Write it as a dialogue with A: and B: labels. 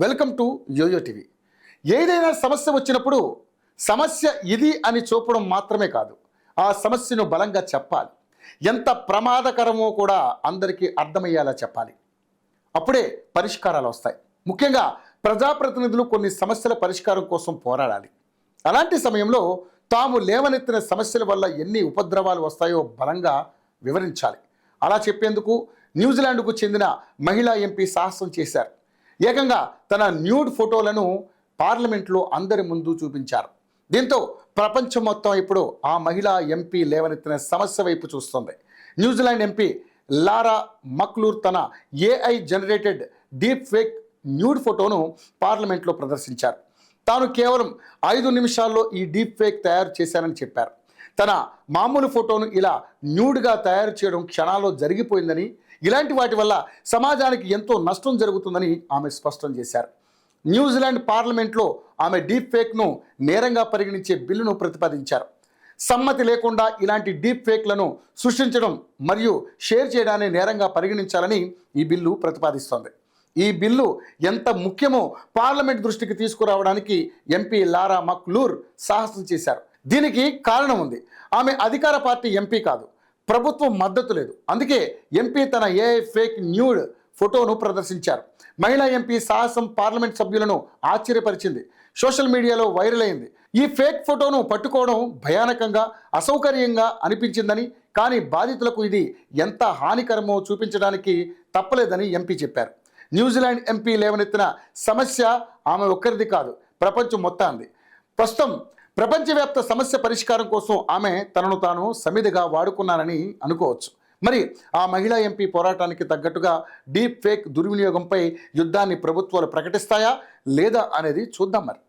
A: Welcome to yo-yo TV. ఏదైనా సమస్య వచ్చినప్పుడు సమస్య ఇది అని చూపడం మాత్రమే కాదు, ఆ సమస్యను బలంగా చెప్పాలి. ఎంత ప్రమాదకరమో కూడా అందరికీ అర్థమయ్యేలా చెప్పాలి. అప్పుడే పరిష్కారాలు వస్తాయి. ముఖ్యంగా ప్రజాప్రతినిధులు కొన్ని సమస్యల పరిష్కారం కోసం పోరాడాలి. అలాంటి సమయంలో తాము లేవనెత్తిన సమస్యల వల్ల ఎన్ని ఉపద్రవాలు వస్తాయో బలంగా వివరించాలి. అలా చెప్పేందుకు న్యూజిలాండ్కు చెందిన మహిళా ఎంపీ సాహసం చేశారు. ఏకంగా తన న్యూడ్ ఫోటోలను పార్లమెంట్లో అందరి ముందు చూపించారు. దీంతో ప్రపంచం మొత్తం ఇప్పుడు ఆ మహిళా ఎంపీ లేవనెత్తిన సమస్య వైపు చూస్తుంది. న్యూజిలాండ్ ఎంపీ లారా మక్లూర్ తన AI generated deep fake nude ఫోటోను పార్లమెంట్లో ప్రదర్శించారు. తాను కేవలం 5 నిమిషాల్లో ఈ డీప్ ఫేక్ తయారు చేశానని చెప్పారు. తన మామూలు ఫోటోను ఇలా న్యూడ్గా తయారు చేయడం క్షణాల్లో జరిగిపోయిందని, ఇలాంటి వాటి వల్ల సమాజానికి ఎంతో నష్టం జరుగుతుందని ఆమె స్పష్టం చేశారు. న్యూజిలాండ్ పార్లమెంట్లో ఆమె డీప్ ఫేక్ను నేరంగా పరిగణించే బిల్లును ప్రతిపాదించారు. సమ్మతి లేకుండా ఇలాంటి డీప్ ఫేక్లను సృష్టించడం మరియు షేర్ చేయడాన్ని నేరంగా పరిగణించాలని ఈ బిల్లు ప్రతిపాదిస్తోంది. ఈ బిల్లు ఎంత ముఖ్యమో పార్లమెంట్ దృష్టికి తీసుకురావడానికి ఎంపీ లారా మక్లూర్ సాహసం చేశారు. దీనికి కారణం ఉంది. ఆమె అధికార పార్టీ ఎంపీ కాదు, ప్రభుత్వం మద్దతు లేదు. అందుకే ఎంపీ తన ఏఐ ఫేక్ న్యూడ్ ఫోటోను ప్రదర్శించారు. మహిళా ఎంపీ సాహసం పార్లమెంట్ సభ్యులను ఆశ్చర్యపరిచింది. సోషల్ మీడియాలో వైరల్ అయింది. ఈ ఫేక్ ఫోటోను పట్టుకోవడం భయానకంగా, అసౌకర్యంగా అనిపించిందని, కానీ బాధితులకు ఇది ఎంత హానికరమో చూపించడానికి తప్పలేదని ఎంపీ చెప్పారు. న్యూజిలాండ్ ఎంపీ లేవనెత్తిన సమస్య ఆమె ఒక్కరిది కాదు, ప్రపంచం మొత్తాంది. ప్రస్తుతం ప్రపంచవ్యాప్త సమస్య పరిష్కారం కోసం ఆమె తనను తాను సమిధిగా వాడుకున్నారని అనుకోవచ్చు. మరి ఆ మహిళా ఎంపీ పోరాటానికి తగ్గట్టుగా డీప్ ఫేక్ దుర్వినియోగంపై యుద్ధాన్ని ప్రభుత్వాలు ప్రకటిస్తాయా లేదా అనేది చూద్దాం. మరి